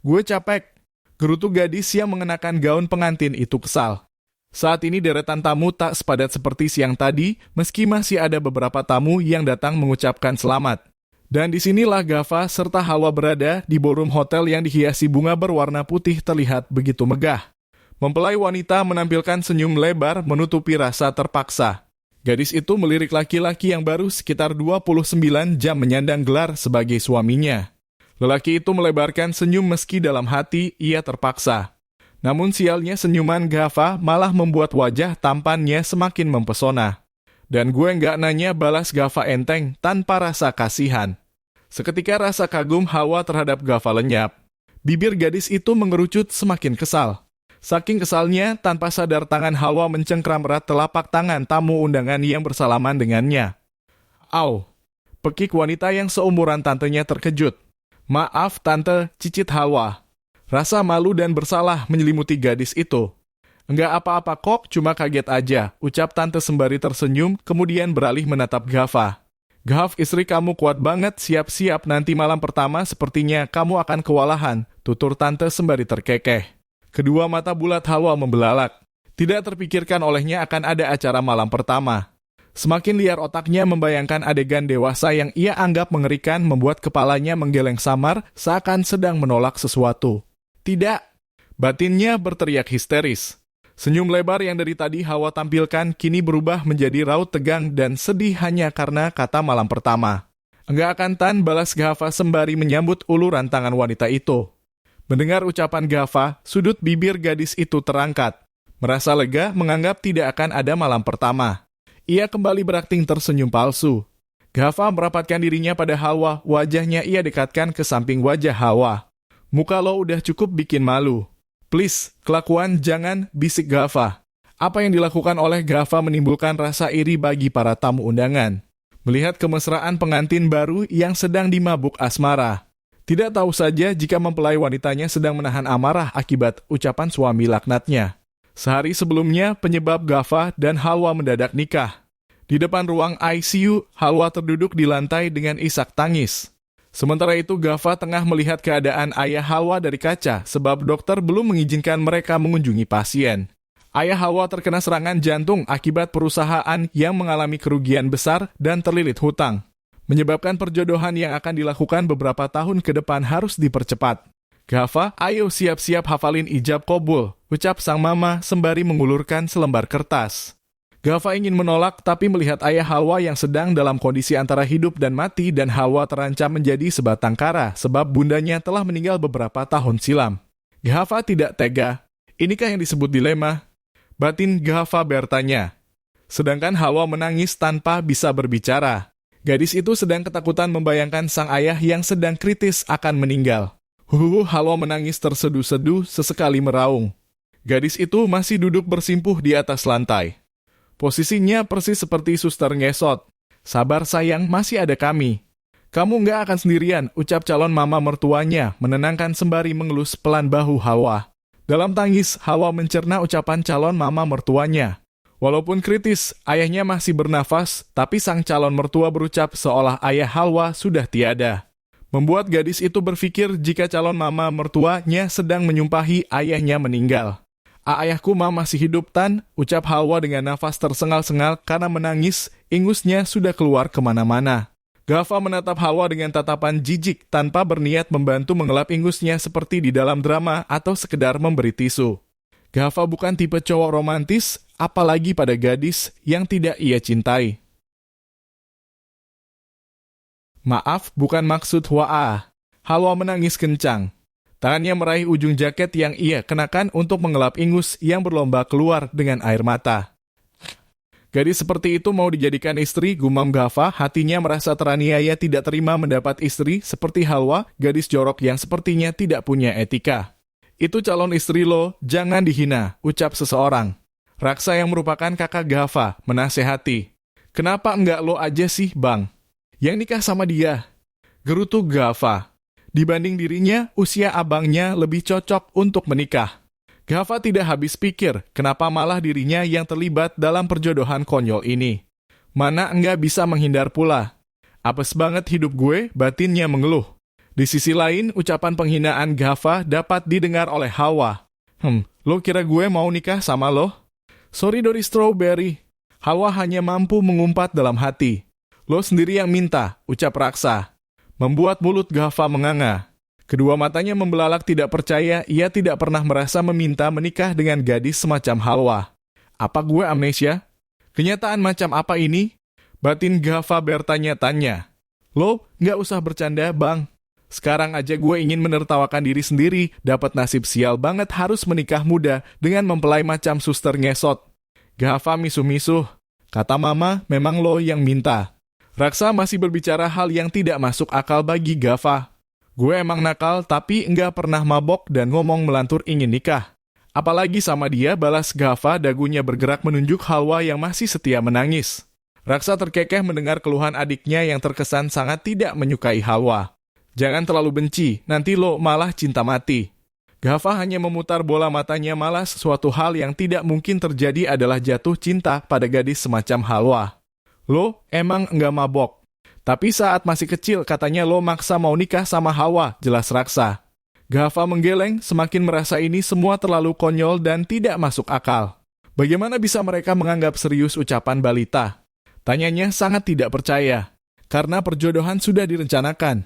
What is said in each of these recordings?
Gue capek. Gerutu gadis yang mengenakan gaun pengantin itu kesal. Saat ini deretan tamu tak sepadat seperti siang tadi, meski masih ada beberapa tamu yang datang mengucapkan selamat. Dan disinilah Gava serta Halwa berada di ballroom hotel yang dihiasi bunga berwarna putih terlihat begitu megah. Mempelai wanita menampilkan senyum lebar menutupi rasa terpaksa. Gadis itu melirik laki-laki yang baru sekitar 29 jam menyandang gelar sebagai suaminya. Lelaki itu melebarkan senyum meski dalam hati ia terpaksa. Namun sialnya senyuman Gava malah membuat wajah tampannya semakin mempesona. Dan gue nggak nanya balas Gava enteng tanpa rasa kasihan. Seketika rasa kagum Hawa terhadap Gava lenyap. Bibir gadis itu mengerucut semakin kesal. Saking kesalnya, tanpa sadar tangan Hawa mencengkram erat telapak tangan tamu undangan yang bersalaman dengannya. Au! Pekik wanita yang seumuran tantenya terkejut. Maaf tante, cicit Hawa. Rasa malu dan bersalah menyelimuti gadis itu. Enggak apa-apa kok, cuma kaget aja, ucap tante sembari tersenyum, kemudian beralih menatap Gava. Gav, istri kamu kuat banget, siap-siap nanti malam pertama sepertinya kamu akan kewalahan, tutur tante sembari terkekeh. Kedua mata bulat Hawa membelalak. Tidak terpikirkan olehnya akan ada acara malam pertama. Semakin liar otaknya membayangkan adegan dewasa yang ia anggap mengerikan membuat kepalanya menggeleng samar seakan sedang menolak sesuatu. Tidak! Batinnya berteriak histeris. Senyum lebar yang dari tadi Hawa tampilkan kini berubah menjadi raut tegang dan sedih hanya karena kata malam pertama. Enggak akan tan, balas Gava sembari menyambut uluran tangan wanita itu. Mendengar ucapan Gava, sudut bibir gadis itu terangkat. Merasa lega menganggap tidak akan ada malam pertama. Ia kembali berakting tersenyum palsu. Gava merapatkan dirinya pada Hawa, wajahnya ia dekatkan ke samping wajah Hawa. Muka lo udah cukup bikin malu. Please, kelakuan jangan, bisik Gava. Apa yang dilakukan oleh Gava menimbulkan rasa iri bagi para tamu undangan. Melihat kemesraan pengantin baru yang sedang dimabuk asmara. Tidak tahu saja jika mempelai wanitanya sedang menahan amarah akibat ucapan suami laknatnya. Sehari sebelumnya, penyebab Gava dan Halwa mendadak nikah. Di depan ruang ICU, Halwa terduduk di lantai dengan isak tangis. Sementara itu, Gava tengah melihat keadaan ayah Halwa dari kaca sebab dokter belum mengizinkan mereka mengunjungi pasien. Ayah Halwa terkena serangan jantung akibat perusahaan yang mengalami kerugian besar dan terlilit hutang. Menyebabkan perjodohan yang akan dilakukan beberapa tahun ke depan harus dipercepat. Gava, ayo siap-siap hafalin ijab qabul, ucap sang mama sembari mengulurkan selembar kertas. Gava ingin menolak tapi melihat ayah Halwa yang sedang dalam kondisi antara hidup dan mati dan Halwa terancam menjadi sebatang kara sebab bundanya telah meninggal beberapa tahun silam. Gava tidak tega. Inikah yang disebut dilema? Batin Gava bertanya. Sedangkan Halwa menangis tanpa bisa berbicara. Gadis itu sedang ketakutan membayangkan sang ayah yang sedang kritis akan meninggal. Halwa menangis terseduh-seduh sesekali meraung. Gadis itu masih duduk bersimpuh di atas lantai. Posisinya persis seperti suster ngesot. Sabar sayang, masih ada kami. Kamu nggak akan sendirian, ucap calon mama mertuanya, menenangkan sembari mengelus pelan bahu Halwa. Dalam tangis, Halwa mencerna ucapan calon mama mertuanya. Walaupun kritis, ayahnya masih bernafas, tapi sang calon mertua berucap seolah ayah Halwa sudah tiada. Membuat gadis itu berpikir jika calon mama mertuanya sedang menyumpahi ayahnya meninggal. Ayahku masih hidup tan, ucap Halwa dengan nafas tersengal-sengal karena menangis, ingusnya sudah keluar kemana-mana. Gava menatap Halwa dengan tatapan jijik tanpa berniat membantu mengelap ingusnya seperti di dalam drama atau sekedar memberi tisu. Gava bukan tipe cowok romantis, apalagi pada gadis yang tidak ia cintai. Maaf, bukan maksud wa'ah. Halwa menangis kencang. Tangannya meraih ujung jaket yang ia kenakan untuk mengelap ingus yang berlomba keluar dengan air mata. Gadis seperti itu mau dijadikan istri, gumam Gava, hatinya merasa teraniaya tidak terima mendapat istri seperti Halwa, gadis jorok yang sepertinya tidak punya etika. Itu calon istri lo, jangan dihina, ucap seseorang. Raksa yang merupakan kakak Gava, menasehati. Kenapa enggak lo aja sih, Bang? Yang nikah sama dia. Gerutu Gava. Dibanding dirinya, usia abangnya lebih cocok untuk menikah. Gava tidak habis pikir, kenapa malah dirinya yang terlibat dalam perjodohan konyol ini. Mana enggak bisa menghindar pula. Apes banget hidup gue, batinnya mengeluh. Di sisi lain, ucapan penghinaan Ghafa dapat didengar oleh Hawa. Lo kira gue mau nikah sama lo? Sorry Dori Strawberry. Hawa hanya mampu mengumpat dalam hati. Lo sendiri yang minta, ucap Raksa. Membuat mulut Ghafa menganga. Kedua matanya membelalak tidak percaya ia tidak pernah merasa meminta menikah dengan gadis semacam Hawa. Apa gue amnesia? Kenyataan macam apa ini? Batin Ghafa bertanya-tanya. Lo, nggak usah bercanda, Bang. Sekarang aja gue ingin menertawakan diri sendiri, dapat nasib sial banget harus menikah muda dengan mempelai macam suster ngesot. Ghafa misuh-misuh. Kata Mama, memang lo yang minta. Raksa masih berbicara hal yang tidak masuk akal bagi Ghafa. Gue emang nakal, tapi nggak pernah mabok dan ngomong melantur ingin nikah. Apalagi sama dia, balas Ghafa, dagunya bergerak menunjuk Hawa yang masih setia menangis. Raksa terkekeh mendengar keluhan adiknya yang terkesan sangat tidak menyukai Hawa. Jangan terlalu benci, nanti lo malah cinta mati. Ghafa hanya memutar bola matanya malas, suatu hal yang tidak mungkin terjadi adalah jatuh cinta pada gadis semacam Hawa. Lo emang nggak mabok. Tapi saat masih kecil katanya lo maksa mau nikah sama Hawa, jelas Raksa. Ghafa menggeleng, semakin merasa ini semua terlalu konyol dan tidak masuk akal. Bagaimana bisa mereka menganggap serius ucapan balita? Tanyanya sangat tidak percaya, karena perjodohan sudah direncanakan.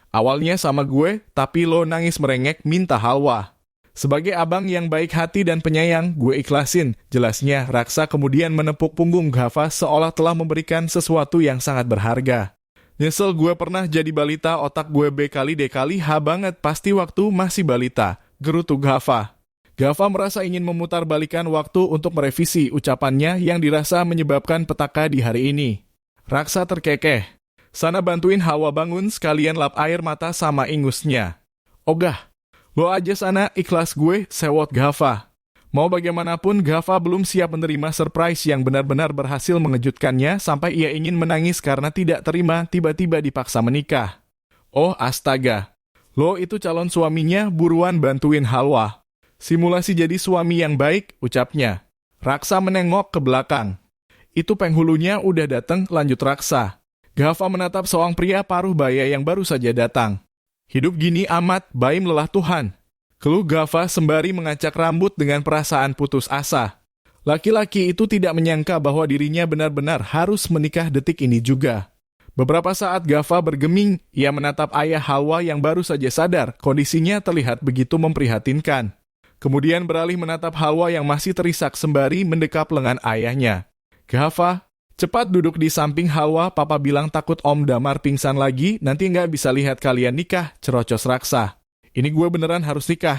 Awalnya sama gue, tapi lo nangis merengek minta Hawa. Sebagai abang yang baik hati dan penyayang, gue ikhlasin. Jelasnya, Raksa kemudian menepuk punggung Ghafa seolah telah memberikan sesuatu yang sangat berharga. Nyesel gue pernah jadi balita, otak gue B kali D kali H banget pasti waktu masih balita, gerutu Ghafa. Ghafa merasa ingin memutar balikan waktu untuk merevisi ucapannya yang dirasa menyebabkan petaka di hari ini. Raksa terkekeh. Sana bantuin Hawa bangun sekalian lap air mata sama ingusnya. Ogah, lo aja sana ikhlas gue, sewot Ghafa. Mau bagaimanapun Ghafa belum siap menerima surprise yang benar-benar berhasil mengejutkannya sampai ia ingin menangis karena tidak terima tiba-tiba dipaksa menikah. Oh astaga, lo itu calon suaminya, buruan bantuin Hawa. Simulasi jadi suami yang baik, ucapnya. Raksa menengok ke belakang. Itu penghulunya udah datang, lanjut Raksa. Ghafa menatap seorang pria paruh baya yang baru saja datang. Hidup gini amat, baim lelah Tuhan. Keluh Ghafa sembari mengacak rambut dengan perasaan putus asa. Laki-laki itu tidak menyangka bahwa dirinya benar-benar harus menikah detik ini juga. Beberapa saat Ghafa bergeming, ia menatap ayah Hawa yang baru saja sadar, kondisinya terlihat begitu memprihatinkan. Kemudian beralih menatap Hawa yang masih terisak sembari mendekap lengan ayahnya. Ghafa, cepat duduk di samping Hawa, papa bilang takut Om Damar pingsan lagi, nanti nggak bisa lihat kalian nikah, cerocos Raksa. Ini gue beneran harus nikah.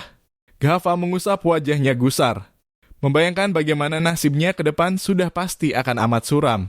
Ghafa mengusap wajahnya gusar. Membayangkan bagaimana nasibnya ke depan sudah pasti akan amat suram.